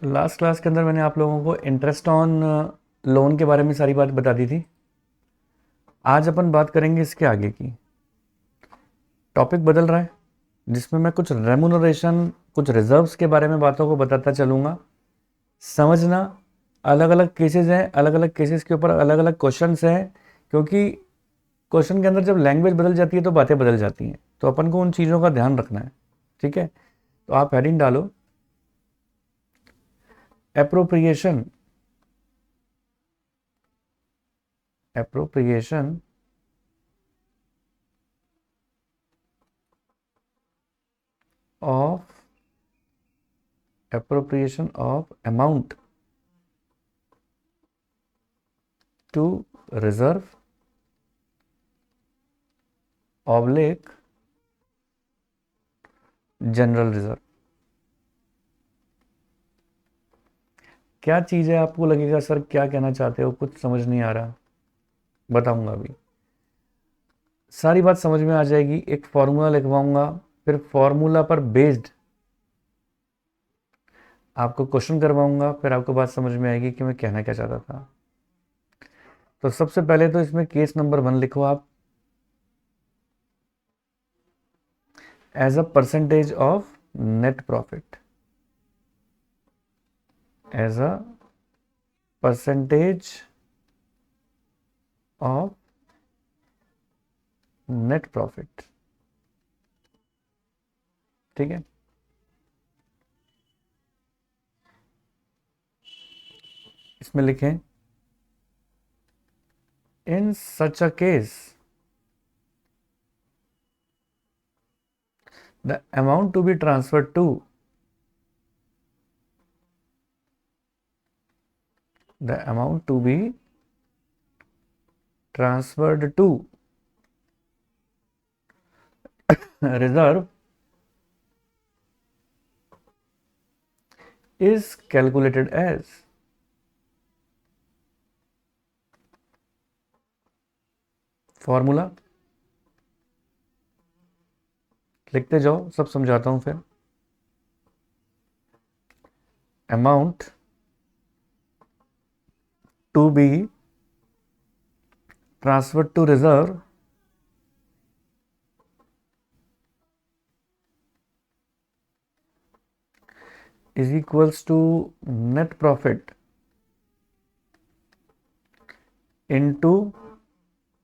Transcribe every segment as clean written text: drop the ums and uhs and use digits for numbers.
Last class के अंदर मैंने आप लोगों को इंटरेस्ट ऑन लोन के बारे में सारी बात बता दी थी। आज अपन बात करेंगे इसके आगे की। टॉपिक बदल रहा है, जिसमें मैं कुछ रेमुनरेशन, कुछ रिजर्व्स के बारे में बातों को बताता चलूँगा। समझना, अलग अलग केसेस हैं, अलग अलग केसेस के ऊपर अलग अलग क्वेश्चंस हैं, क्योंकि क्वेश्चन के अंदर जब लैंग्वेज बदल जाती है तो बातें बदल जाती हैं, तो अपन को उन चीज़ों का ध्यान रखना है। ठीक है, तो आप हेडिंग डालो, appropriation. Appropriation of appropriation of amount to reserve oblique general reserve. क्या चीज़ है, आपको लगेगा सर क्या कहना चाहते हो, कुछ समझ नहीं आ रहा, बताऊंगा अभी। सारी बात समझ में आ जाएगी। एक फॉर्मूला लिखवाऊंगा, फिर फॉर्मूला पर बेस्ड आपको क्वेश्चन करवाऊंगा, फिर आपको बात समझ में आएगी कि मैं कहना क्या चाहता था। तो सबसे पहले तो इसमें केस नंबर 1 लिखो आप, as a percentage of net profit. As a percentage of net profit. ठीक है, इसमें लिखें, in such a case the amount to be transferred to the amount to be transferred to reserve is calculated as formula. लिखते जाओ, सब समझाता हूं फिर। Amount to be transferred to reserve is equals to net profit into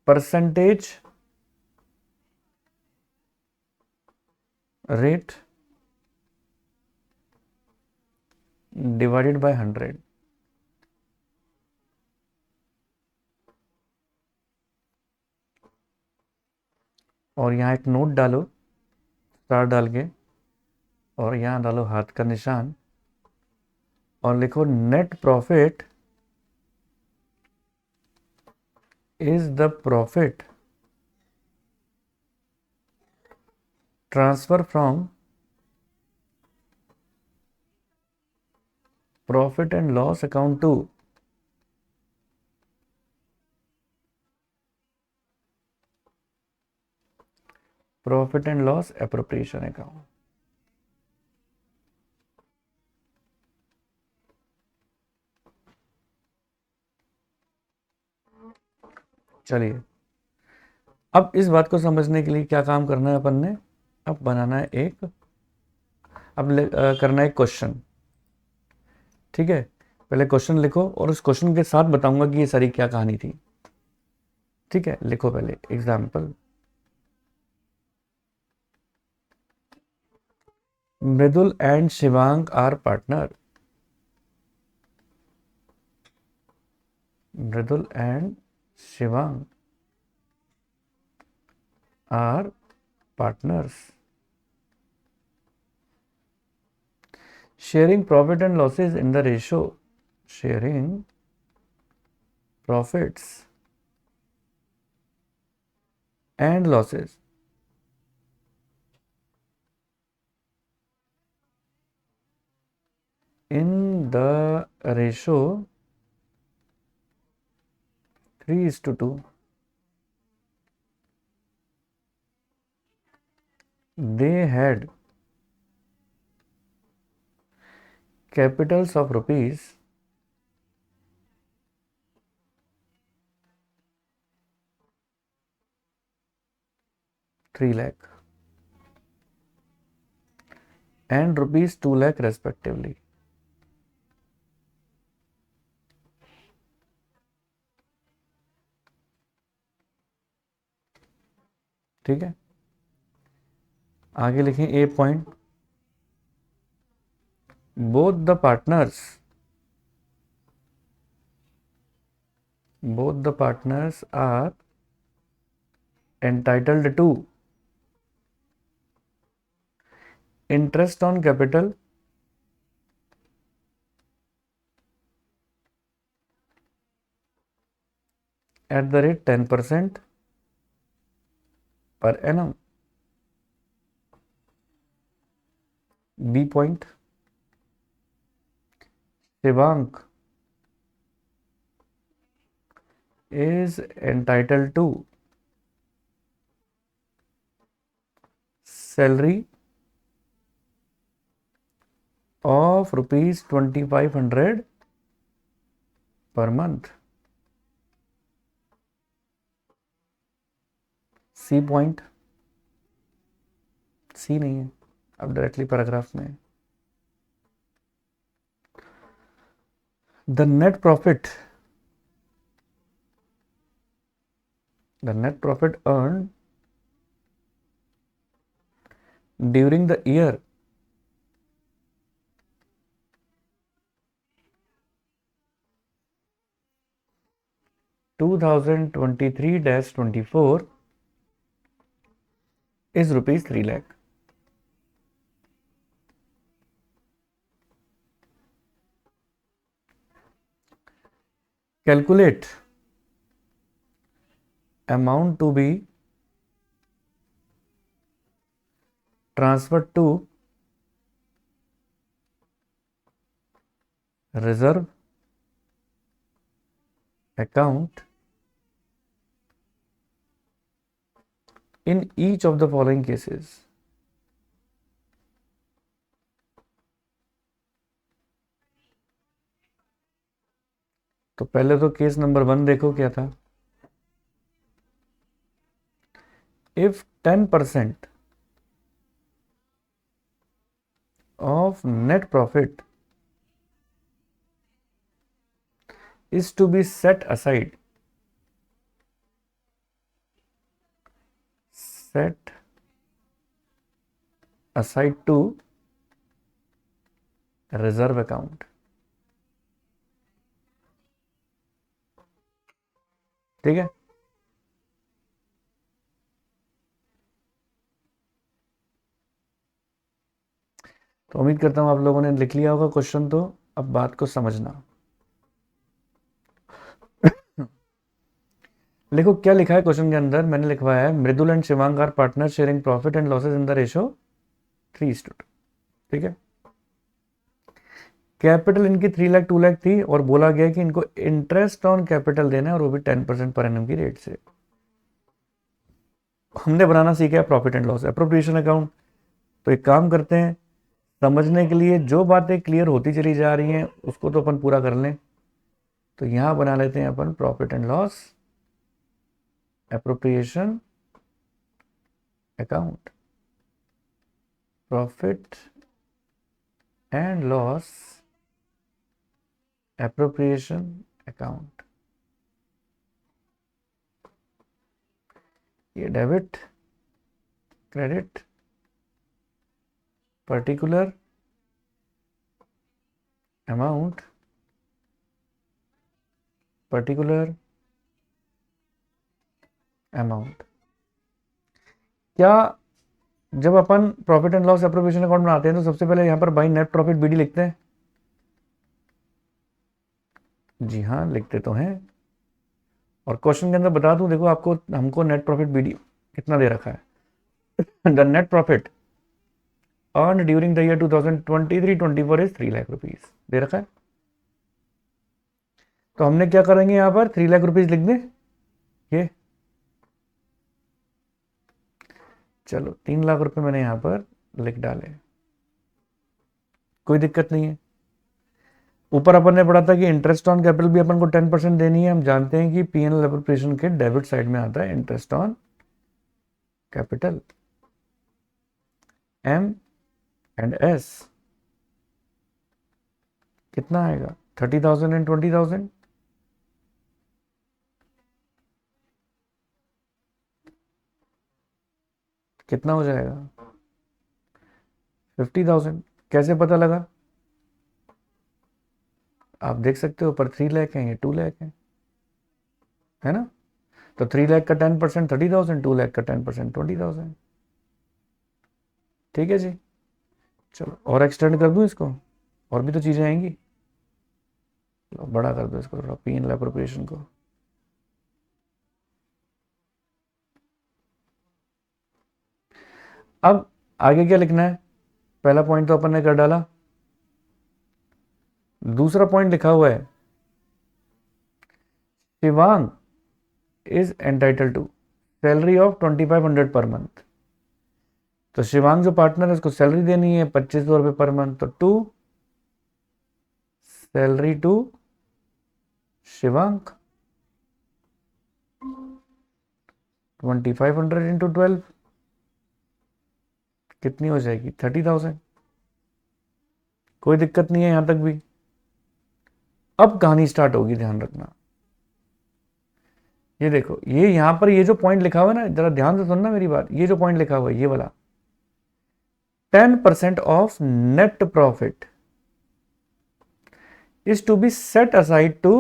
percentage rate divided by 100। और यहाँ एक note डालो, स्टार डाल के, और यहाँ डालो हाथ का निशान, और लिखो net profit is the profit transfer from profit and loss account to profit and loss appropriation account. चलिए, अब इस बात को समझने के लिए क्या काम करना है अपन ने, अब बनाना है एक, करना है क्वेश्चन। ठीक है, पहले क्वेश्चन लिखो और उस क्वेश्चन के साथ बताऊंगा कि ये सारी क्या कहानी थी। ठीक है, लिखो पहले example. Mridul and Shivang are partner. Mridul and Shivang are partners sharing profit and losses in the ratio, sharing profits and losses in the ratio 3:2. They had capitals of rupees 3 lakh and rupees 2 lakh respectively. ठीक है, आगे लिखें ए point, both the partners are entitled to interest on capital at the rate 10% per annum. B point, Shivank is entitled to salary of rupees 2500 per month. C point, C नहीं है, अब directly paragraph में। The net profit earned during the year 2023-24 is rupees 3 lakh. Calculate amount to be transferred to reserve account in each of the following cases. तो पहले तो case number 1 देखो क्या था। If 10% of net profit is to be set aside to reserve account, ठीक है। तो उम्मीद करता हूं आप लोगों ने लिख लिया होगा क्वेश्चन। तो अब बात को समझना, देखो क्या लिखा है क्वेश्चन के अंदर। मैंने लिखवाया है Mridul and Shivang are partner sharing profit and losses in the ratio 3:2, ठीक है। कैपिटल इनकी 3 लाख 2 लाख थी और बोला गया कि इनको इंटरेस्ट ऑन कैपिटल देना है और वो भी 10% पर एनम की रेट से। हमने बनाना सीखा है profit and loss appropriation account. तो एक काम करते हैं, समझने के लिए जो बातें क्लियर होती चली जा रही हैं उसको तो अपन पूरा कर लें। तो यहां बना लेते हैं अपन profit and loss appropriation account, profit and loss appropriation account. ये डेबिट क्रेडिट पर्टिकुलर अमाउंट क्या जब अपन profit and loss appropriation account बनाते हैं तो सबसे पहले यहां पर बाई नेट प्रॉफिट बीडी लिखते हैं? जी हाँ, लिखते तो हैं। और क्वेश्चन के अंदर बता दूं, देखो आपको हमको नेट प्रॉफिट बीडी कितना दे रखा है। The net profit earned during the year 2023-24 is 3 lakh rupees दे रखा है। तो हमने क्या करेंगे, यहां पर 3 लाख रुपीस लिख दें। ये चलो 3 लाख रुपए मैंने यहां पर लिख डाले, कोई दिक्कत नहीं है। ऊपर अपन ने पढ़ा था कि इंटरेस्ट ऑन कैपिटल भी अपन को 10% देनी है। हम जानते हैं कि P&L एप्रोप्रिएशन के डेबिट साइड में आता है इंटरेस्ट ऑन कैपिटल, M&S। कितना आएगा? 30,000 एंड 20,000, कितना हो जाएगा? 50,000। कैसे पता लगा? आप देख सकते हो, पर 3 लाख है, ये 2 लाख है ना? तो 3 लाख का 10% 30,000, 2 लाख का 10% 20,000। ठीक है जी। चलो और एक्सटेंड कर दूं इसको, और भी तो चीजें आएंगी। चलो बड़ा कर दो इसको थोड़ा, P&L एप्रोप्रिएशन को। अब आगे क्या लिखना है? पहला पॉइंट तो अपन ने कर डाला। दूसरा पॉइंट लिखा हुआ है, Shivang is entitle to salary of 2,500 per month. तो शिवांग जो पार्टनर है उसको सैलरी देनी है 2,500 रुपये पर मंथ। तो to salary to Shivang 2,500 into 12 कितनी हो जाएगी? 30,000। कोई दिक्कत नहीं है यहां तक भी। अब कहानी स्टार्ट होगी, ध्यान रखना। ये देखो, ये यहां पर ये जो पॉइंट लिखा हुआ है ना, जरा ध्यान से सुनना मेरी बात। ये जो पॉइंट लिखा हुआ है ये वाला, 10% of net profit is to be set aside to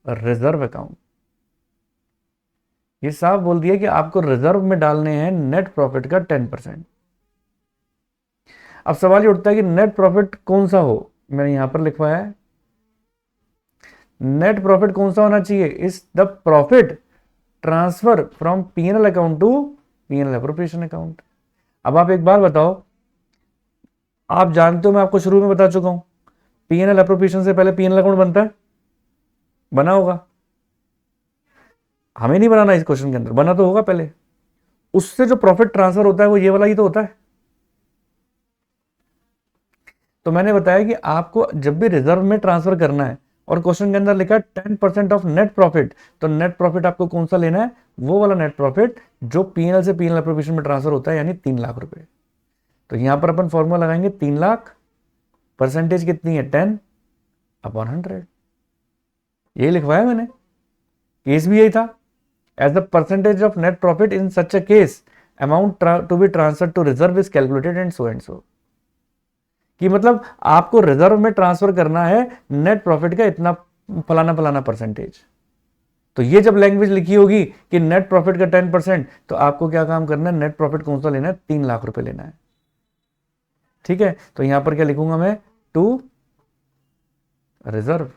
reserve account. ये साफ बोल दिया कि आपको रिजर्व में डालने हैं नेट प्रॉफिट का 10%। अब सवाल ये उठता है कि नेट प्रॉफिट कौन सा हो। मैंने यहां पर लिखवाया है, नेट प्रॉफिट कौन सा होना चाहिए? Is the profit transfer from P&L account to P&L appropriation account. अब आप एक बात बताओ, आप जानते हो मैं आपको शुरू में बता चुका हूं, P&L एप्रोप्रिएशन से पहले P&L अकाउंट बनता है, बना होगा? हमें नहीं बनाना इस क्वेश्चन के अंदर, बना तो होगा पहले। उससे जो प्रॉफिट ट्रांसफर होता है वो ये वाला ही तो होता है। तो मैंने बताया कि आपको जब भी रिजर्व में ट्रांसफर करना है और क्वेश्चन के अंदर लिखा है 10% ऑफ नेट प्रॉफिट, तो नेट प्रॉफिट आपको कौन सा लेना है? वो वाला नेट प्रॉफिट जो P&L से P&L एप्रोप्रिएशन में ट्रांसफर होता है, यानी 3 लाख रुपए। तो यहां पर अपन फॉर्मूला लगाएंगे 3 लाख, परसेंटेज कितनी है? 10/100। यही लिखवाया मैंने, केस भी यही था। As the percentage of net profit in such a case, amount to be transfer to reserve is calculated and so. कि मतलब आपको रिजर्व में ट्रांसफर करना है नेट प्रॉफिट का इतना फलाना फलाना परसेंटेज। तो ये जब लैंग्वेज लिखी होगी कि नेट प्रॉफिट का 10%, तो आपको क्या काम करना है? नेट प्रॉफिट कौन सा लेना है? 3 लाख रुपए लेना है। ठीक है, तो यहां पर क्या लिखूंगा मैं? टू रिजर्व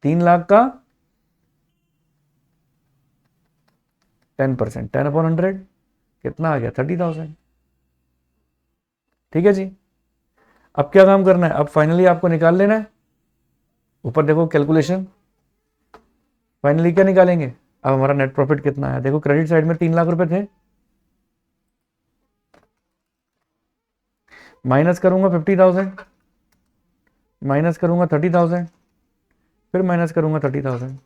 3 लाख का 10%, 10/100 कितना आ गया? 30,000। ठीक है जी। अब क्या काम करना है? अब फाइनली आपको निकाल लेना है। ऊपर देखो कैलकुलेशन, फाइनली क्या निकालेंगे? अब हमारा नेट प्रॉफिट कितना है? देखो क्रेडिट साइड में 3 लाख रुपए थे, माइनस करूंगा 50,000, माइनस करूंगा 30,000, फिर माइनस करूंगा 30,000,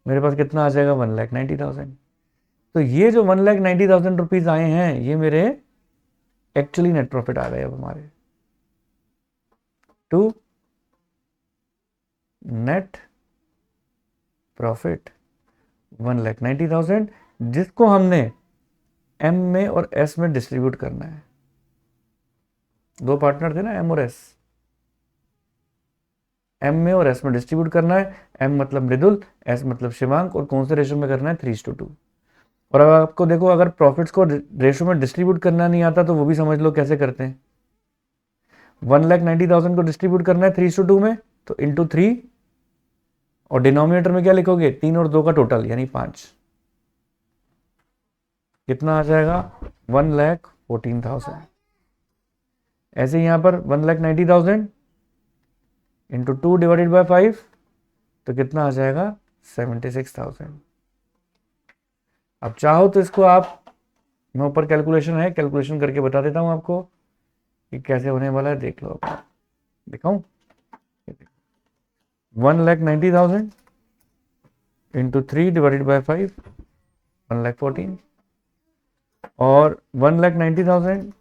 मेरे पास कितना आ जाएगा? 1,90,000। तो ये जो 1,90,000 रुपीज आए हैं, ये मेरे एक्चुअली नेट प्रॉफिट आ गए अब हमारे। टू नेट प्रॉफिट 1,90,000, जिसको हमने M में और S में डिस्ट्रीब्यूट करना है। दो पार्टनर थे ना, M और S, M में और S में डिस्ट्रीब्यूट करना है। M मतलब मृदुल, S मतलब शिवांक, और कौन से रेशो में करना है? 3:2। और अब आपको देखो, अगर प्रॉफिट्स को रेशो में डिस्ट्रीब्यूट करना नहीं आता तो वो भी समझ लो कैसे करते हैं। 1,90,000 को डिस्ट्रीब्यूट करना है 3:2 में, तो इंटू 3, और डिनोमिनेटर में क्या लिखोगे? 3 और 2 का टोटल यानी 5। कितना आ जाएगा? 1,14,000। ऐसे यहां पर 1,90,000 इंटू 2 डिवाइडेड बाय 5, तो कितना आ जाएगा? 76,000। अब चाहो तो इसको आप, मैं ऊपर कैलकुलेशन है, कैलकुलेशन करके बता देता हूं आपको कि कैसे होने वाला है, देख लो आप। दिखाऊं? 1,90,000 इंटू 3 डिवाइडेड बाई 5, 1,14,000, और 1,90,000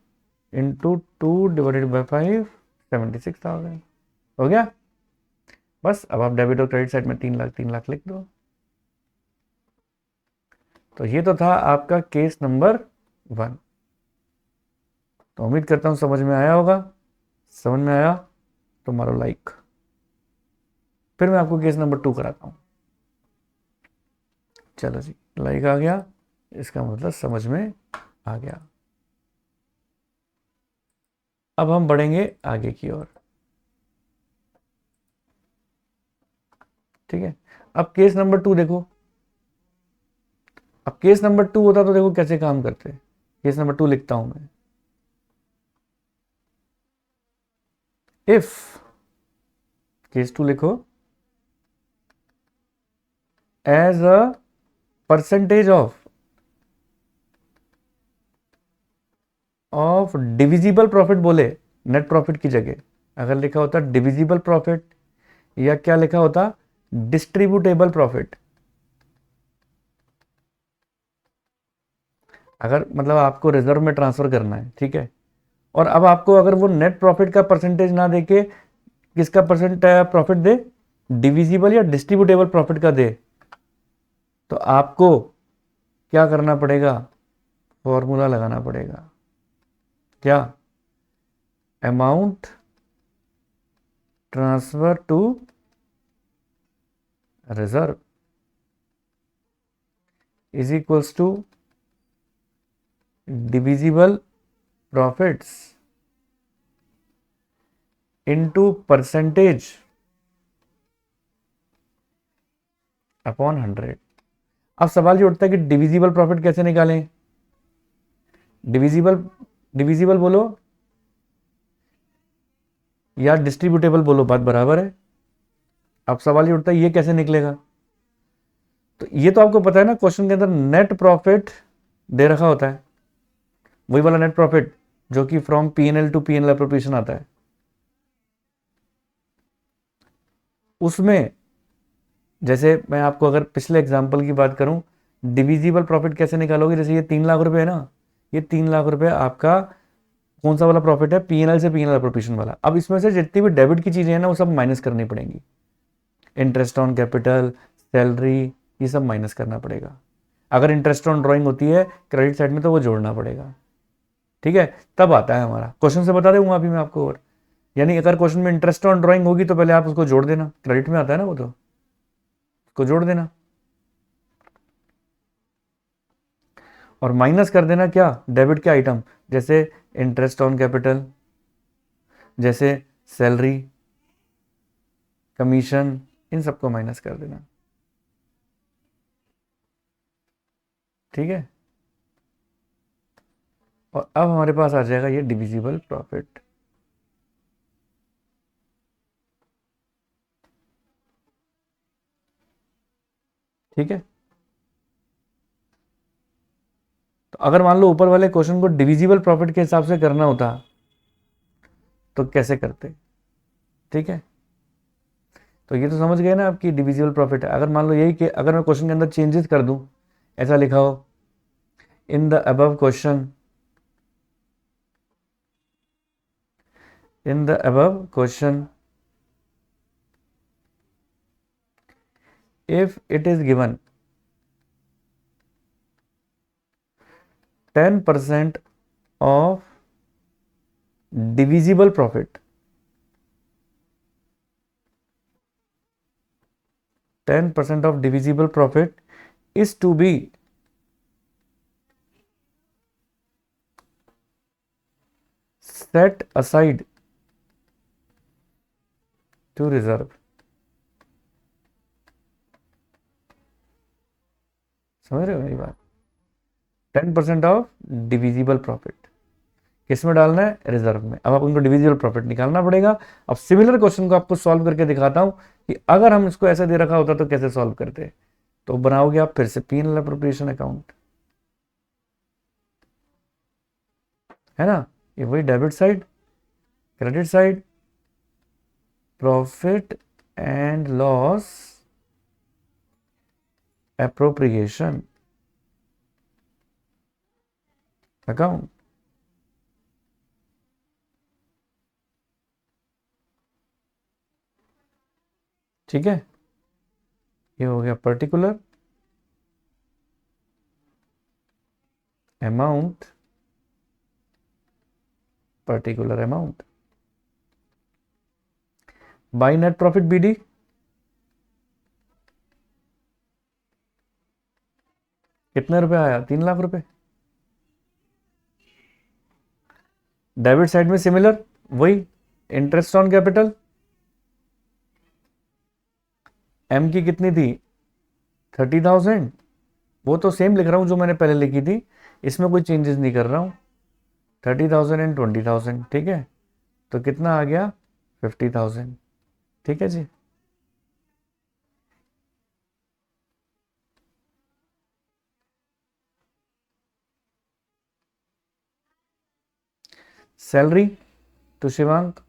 इंटू 2 डिवाइडेड बाई 5, 76,000। हो गया? बस अब आप डेबिट और क्रेडिट साइड में 3 लाख लिख दो। तो ये तो था आपका केस नंबर 1। तो उम्मीद करता हूं समझ में आया होगा। समझ में आया तो मारो लाइक। फिर मैं आपको केस नंबर 2 कराता हूं। चलो जी, लाइक आ गया, इसका मतलब समझ में आ गया। अब हम बढ़ेंगे आगे की ओर। ठीक है, अब केस नंबर 2 देखो। अब केस नंबर 2 होता तो देखो कैसे काम करते। केस नंबर 2 लिखता हूं मैं। इफ, केस 2 लिखो, as a percentage of divisible profit बोले, नेट प्रॉफिट की जगह अगर लिखा होता डिविजिबल प्रॉफिट, या क्या लिखा होता, डिस्ट्रीब्यूटेबल प्रॉफिट। अगर मतलब आपको रिजर्व में ट्रांसफर करना है, ठीक है, और अब आपको अगर वो नेट प्रॉफिट का परसेंटेज ना देके किसका परसेंट प्रॉफिट दे, डिविजिबल या डिस्ट्रीब्यूटेबल प्रॉफिट का दे, तो आपको क्या करना पड़ेगा, फॉर्मूला लगाना पड़ेगा। क्या? Amount transfer to reserve is equals to divisible profits into percentage upon 100। अब सवाल ये उठता है कि डिविजिबल प्रॉफिट कैसे निकालें। डिविजिबल, डिविजिबल बोलो या डिस्ट्रीब्यूटेबल बोलो, बात बराबर है। अब सवाल ये उठता है ये कैसे निकलेगा। तो ये तो आपको पता है ना, क्वेश्चन के अंदर नेट प्रॉफिट दे रखा होता है, वही वाला नेट प्रॉफिट जो कि from PNL to PNL appropriation आता है। उसमें जैसे मैं आपको अगर पिछले एग्जांपल की बात करूं, डिविजिबल प्रॉफिट कैसे निकालोगे, जैसे ये 3 लाख रुपए है ना, ये 3 लाख रुपए आपका कौन सा वाला प्रॉफिट है, पीएनएल से पीएनएल अप्रोप्रिएशन वाला। अब इसमें से जितनी भी डेबिट की चीजें हैं ना वो सब माइनस करनी पड़ेंगी। इंटरेस्ट ऑन कैपिटल, सैलरी, ये सब माइनस करना पड़ेगा। अगर इंटरेस्ट ऑन ड्राइंग होती है क्रेडिट साइड में तो वो जोड़ना पड़ेगा। ठीक है, तब आता है हमारा क्वेश्चन से बता दूंगा अभी मैं आपको। और यानी अगर क्वेश्चन में इंटरेस्ट ऑन ड्राइंग होगी तो पहले आप उसको जोड़ देना, क्रेडिट में आता है ना वो, तो उसको जोड़ देना और माइनस कर देना क्या, डेबिट के आइटम, जैसे इंटरेस्ट ऑन कैपिटल, जैसे सैलरी, कमीशन, इन सबको माइनस कर देना। ठीक है, और अब हमारे पास आ जाएगा ये डिविजिबल प्रॉफिट। ठीक है, तो अगर मान लो ऊपर वाले क्वेश्चन को डिविजिबल प्रॉफिट के हिसाब से करना होता तो कैसे करते। ठीक है, तो ये तो समझ गए ना आपकी डिविजिबल प्रॉफिट है। अगर मान लो यही कि अगर मैं क्वेश्चन के अंदर चेंजेस कर दूं, ऐसा लिखा हो, in the above question, in the above question if it is given 10% of divisible profit, 10% of divisible profit is to be set aside to reserve। समझ रहे हो मेरी बात? 10% ऑफ डिविजिबल प्रॉफिट किस में डालना है, रिजर्व में। अब आपको डिविजिबल प्रॉफिट निकालना पड़ेगा। अब सिमिलर क्वेश्चन को आपको सॉल्व करके दिखाता हूं कि अगर हम इसको ऐसे दे रखा होता तो कैसे सॉल्व करते। तो बनाओगे आप फिर से पीएनएल अप्रोप्रिएशन अकाउंट, है ना, ये वही debit side, credit side, profit and loss appropriation account. ठीक है, ये हो गया particular amount, particular amount by net profit BD. कितने रुपए आया? 3 लाख रुपए। डेबिट साइड में सिमिलर वही इंटरेस्ट ऑन कैपिटल, एम की कितनी थी? 30,000। वो तो सेम लिख रहा हूं जो मैंने पहले लिखी थी, इसमें कोई चेंजेस नहीं कर रहा हूं। 30,000 एंड 20,000, ठीक है, तो कितना आ गया? 50,000। ठीक है जी। सैलरी टू शिवांक,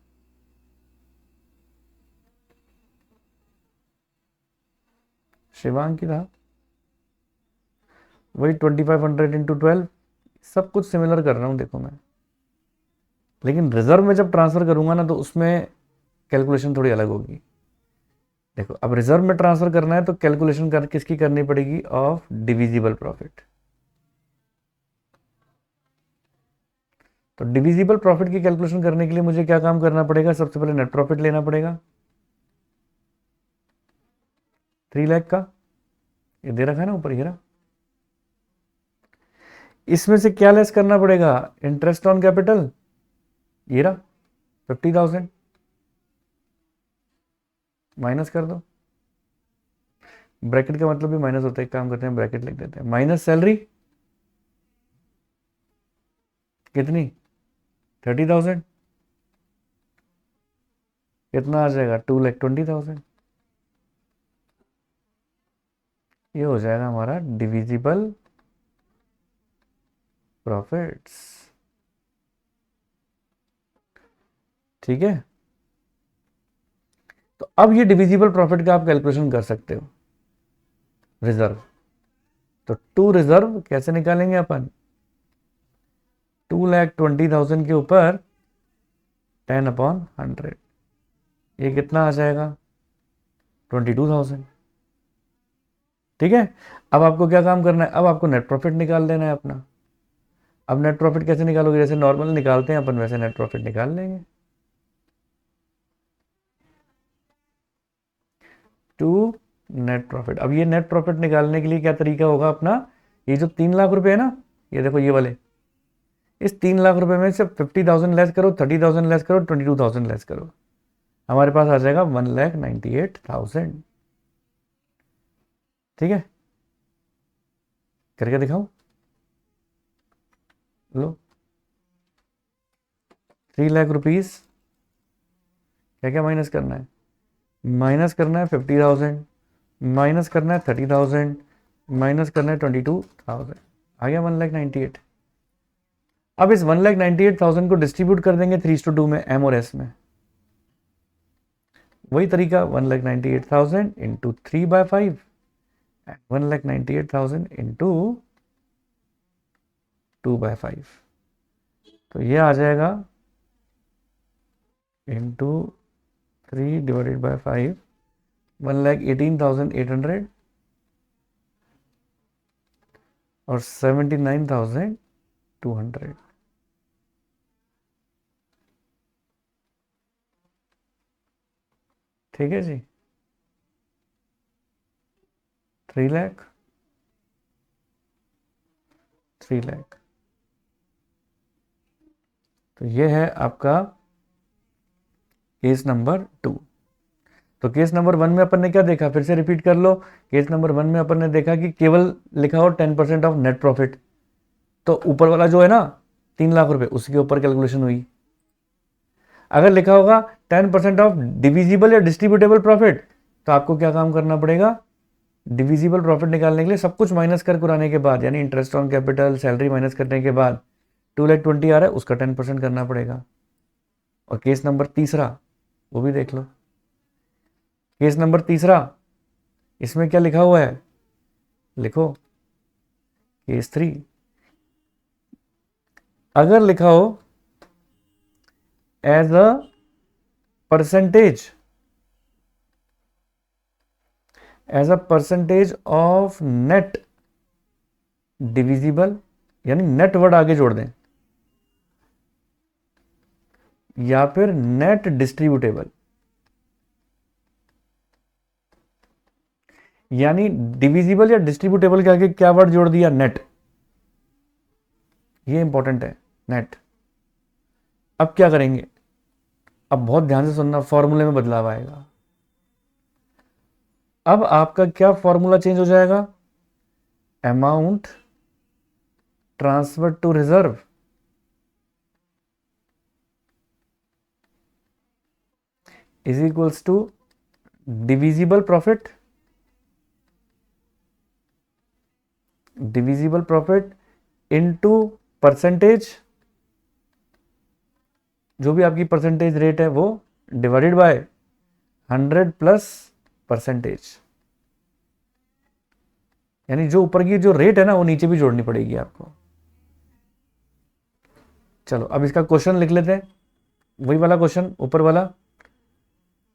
शिवांक की था वही 2,500 इंटू 12। सब कुछ सिमिलर कर रहा हूं देखो मैं, लेकिन रिजर्व में जब ट्रांसफर करूंगा ना तो उसमें कैलकुलेशन थोड़ी अलग होगी। देखो अब रिजर्व में ट्रांसफर करना है तो कैलकुलेशन किसकी करनी पड़ेगी? Of divisible profit. तो डिविजिबल प्रॉफिट की कैलकुलेशन करने के लिए मुझे क्या काम करना पड़ेगा? सबसे पहले नेट प्रॉफिट लेना पड़ेगा 3 लाख का, ये दे रखा है ना ऊपर, ये रहा। इसमें से क्या लेस करना पड़ेगा? इंटरेस्ट ऑन कैपिटल, ये रहा 50,000, माइनस कर दो। ब्रैकेट का मतलब भी माइनस होता है, एक काम करते हैं ब्रैकेट लिख देते हैं, माइनस सैलरी कितनी? 30,000। कितना आ जाएगा? 2,20,000। ये हो जाएगा हमारा डिविजिबल प्रॉफिट्स। ठीक है, तो अब ये डिविजिबल प्रॉफिट का आप कैलकुलेशन कर सकते हो रिजर्व। तो टू रिजर्व कैसे निकालेंगे अपन? 2,20,000 के ऊपर 10/100, ये कितना आ जाएगा? 22,000। ठीक है, अब आपको क्या काम करना है? अब आपको नेट प्रॉफिट निकाल देना है अपना। अब नेट प्रॉफिट कैसे निकालोगे? जैसे नॉर्मल निकालते हैं अपन वैसे नेट प्रॉफिट निकाल लेंगे। To net profit. अब ये नेट प्रॉफिट निकालने के लिए क्या तरीका होगा अपना? ये जो 3 लाख रुपए है ना, ये देखो ये वाले, इस 3 लाख रुपए में से 50,000 लेस करो, 30,000 लेस करो, 22,000 लेस करो, हमारे पास आ जाएगा 1,98,000। ठीक है, करके दिखाओ। लो 3 लाख रुपीज, क्या क्या माइनस करना है? माइनस करना है 50,000, माइनस करना है 30,000, माइनस करना है 22,000, आ गया 1,98,000। अब इस 1,98,000 को डिस्ट्रीब्यूट कर देंगे 3:2 में, एम और एस में। वही तरीका 1,98,000 इंटू 3/5, 1,98,000 इंटू 2/5, तो ये आ जाएगा इंटू 3/5, 1,18,800 और 79,200। ठीक है जी, 3 लाख, 3 लाख। तो ये है आपका केस नंबर 2। तो केस नंबर 1 में अपन ने क्या देखा? फिर से रिपीट कर लो। केस नंबर 1 में अपन ने देखा कि केवल लिखा हो 10% ऑफ नेट प्रॉफिट, तो ऊपर वाला जो है ना 3 लाख रुपए, उसके ऊपर कैलकुलेशन हुई। अगर लिखा होगा 10% ऑफ डिविजिबल या डिस्ट्रीब्यूटेबल प्रॉफिट, तो आपको क्या काम करना पड़ेगा? डिविजिबल प्रॉफिट निकालने के लिए सब कुछ माइनस कर कराने के बाद, यानी interest on capital, salary minus करने के बाद 2,20,000 आ रहा है, उसका 10% करना पड़ेगा। और केस नंबर 3 वो भी देख लो। केस नंबर तीसरा, इसमें क्या लिखा हुआ है, लिखो केस 3। अगर लिखा हो as a percentage, as a percentage of net divisible, यानी नेट वर्ड आगे जोड़ दें, या फिर नेट डिस्ट्रीब्यूटेबल, यानी डिविजिबल या डिस्ट्रीब्यूटेबल के आगे क्या वर्ड जोड़ दिया, नेट। ये इंपॉर्टेंट है, नेट। अब क्या करेंगे, अब बहुत ध्यान से सुनना, फॉर्मूले में बदलाव आएगा। अब आपका क्या फॉर्मूला चेंज हो जाएगा, amount transfer to reserve is equals to divisible profit, divisible profit into percentage, जो भी आपकी परसेंटेज रेट है वो, डिवाइडेड बाय 100 प्लस परसेंटेज, यानी जो ऊपर की जो रेट है ना वो नीचे भी जोड़नी पड़ेगी आपको। चलो अब इसका क्वेश्चन लिख लेते हैं, वही वाला क्वेश्चन ऊपर वाला।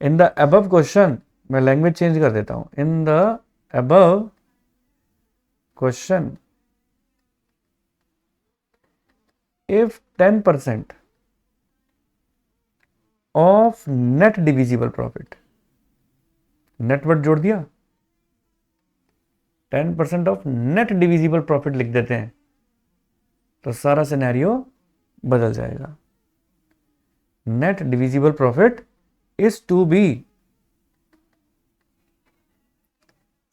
इन द अबव क्वेश्चन, मैं लैंग्वेज चेंज कर देता हूं, in the above question if 10% of net divisible profit, net word जोड़ दिया, 10% ऑफ नेट डिविजिबल प्रॉफिट लिख देते हैं, तो सारा सिनेरियो बदल जाएगा। Net divisible profit is to be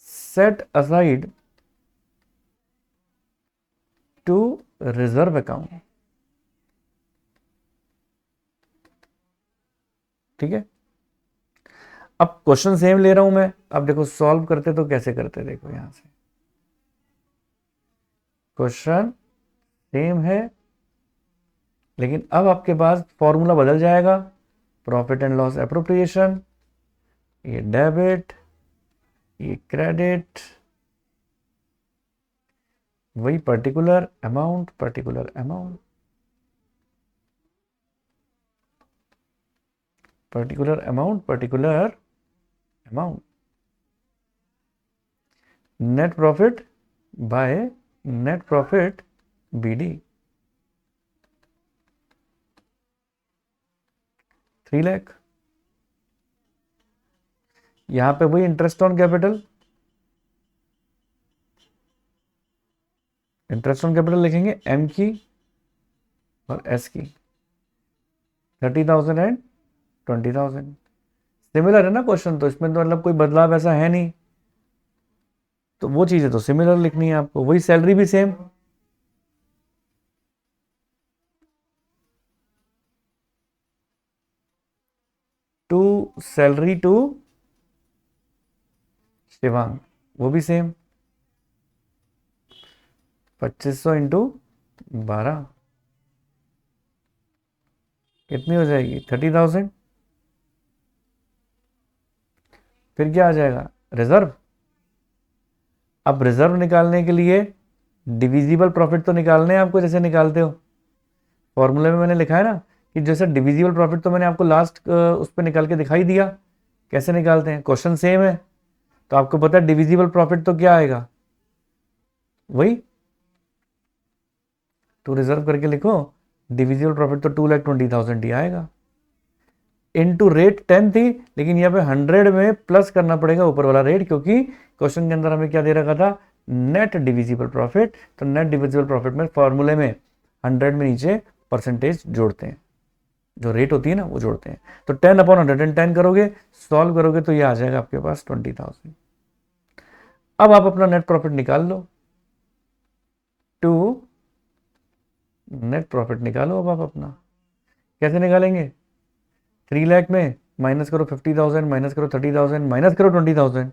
set aside to reserve account. ठीक है, अब क्वेश्चन सेम ले रहा हूं मैं, अब देखो सॉल्व करते तो कैसे करते, देखो यहां से क्वेश्चन सेम है, लेकिन अब आपके पास फॉर्मूला बदल जाएगा। प्रॉफिट एंड लॉस एप्रोप्रिएशन, ये डेबिट, ये क्रेडिट, वही particular amount, particular amount, particular amount, particular amount, net profit by net profit BD, 3 lakh. यहां पे वही interest on capital, interest on capital लिखेंगे एम की और एस की, 30,000 एंड 20,000। सिमिलर है ना क्वेश्चन, तो इसमें तो मतलब कोई बदलाव ऐसा है नहीं, तो वो चीजें तो सिमिलर लिखनी है आपको। वही सैलरी भी same, to salary to Shivang, वो भी सेम, 2500 इंटू 12 कितनी हो जाएगी, 30,000। फिर क्या आ जाएगा, रिजर्व। अब रिजर्व निकालने के लिए डिविजिबल प्रॉफिट तो निकालने हैं आपको, जैसे निकालते हो फॉर्मूले में मैंने लिखा है ना, कि जैसे डिविजिबल प्रॉफिट तो मैंने आपको लास्ट उस पर निकाल के दिखाई दिया कैसे निकालते हैं, क्वेश्चन सेम है, तो आपको पता है डिविजिबल प्रॉफिट तो क्या आएगा, वही टू रिजर्व करके लिखो, डिविजिबल प्रॉफिट तो 2,20,000 ही आएगा। इनटू रेट 10 थी, लेकिन यहाँ पे 100 में प्लस करना पड़ेगा ऊपर वाला रेट, क्योंकि क्वेश्चन के अंदर हमें क्या दे रखा था, नेट डिविजिबल प्रॉफिट। तो नेट डिविजिबल प्रॉफिट में फॉर्मूले में 100 में नीचे परसेंटेज जोड़ते हैं, जो रेट होती है ना वो जोड़ते हैं। तो 10/110 करोगे, सॉल्व करोगे तो ये आ जाएगा आपके पास 20,000। अब आप अपना नेट प्रॉफिट निकाल लो, टू नेट प्रॉफिट निकालो। अब आप अपना कैसे निकालेंगे, 3 लाख में माइनस करो 50,000, माइनस करो 30,000, माइनस करो 20,000,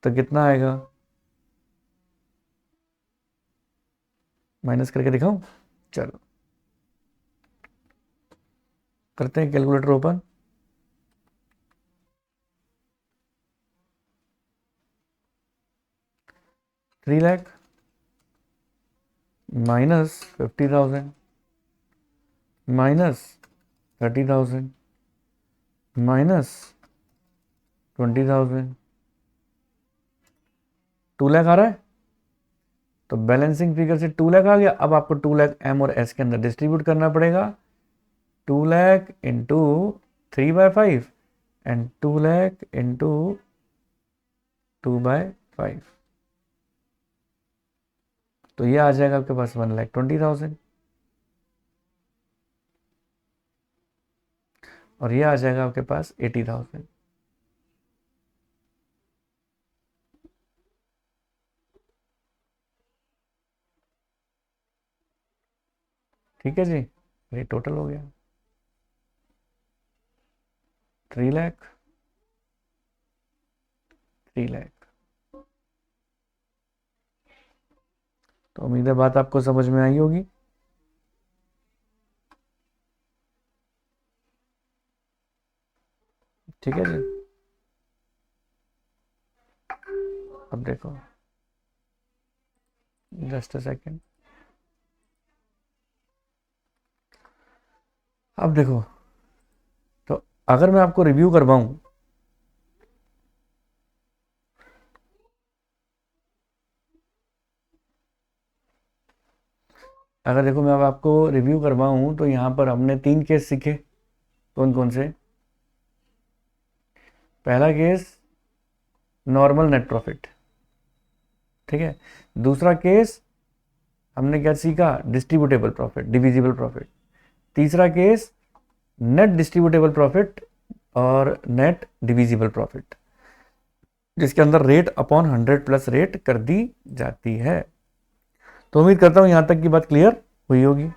तो कितना आएगा, माइनस करके दिखाऊं, चलो करते हैं calculator open. 3 lakh minus 50,000 minus 30,000 minus 20,000, 2 lakh आ रहा है। तो बैलेंसिंग फिगर से 2 लाख आ गया। अब आपको 2 लाख एम और एस के अंदर डिस्ट्रीब्यूट करना पड़ेगा। 2 lakh into 3/5 and 2 lakh into 2/5, तो ये आ जाएगा आपके पास 1,20,000 और ये आ जाएगा आपके पास 80,000। ठीक है जी, ये टोटल हो गया 3 लाख 3 लाख। तो उम्मीद है बात आपको समझ में आई होगी। ठीक है जी, अब देखो, जस्ट अ सेकेंड। अब देखो, तो अगर मैं आपको रिव्यू करवाऊं, अगर देखो मैं अब आपको रिव्यू करवाऊं तो यहां पर हमने 3 केस सीखे। कौन कौन से? पहला केस नॉर्मल नेट प्रॉफिट, ठीक है। दूसरा केस हमने क्या सीखा? Distributable profit, divisible profit. तीसरा केस नेट डिस्ट्रीब्यूटेबल प्रॉफिट और नेट डिविजिबल प्रॉफिट, जिसके अंदर रेट अपॉन 100 प्लस रेट कर दी जाती है। तो उम्मीद करता हूं यहां तक की बात क्लियर हुई होगी।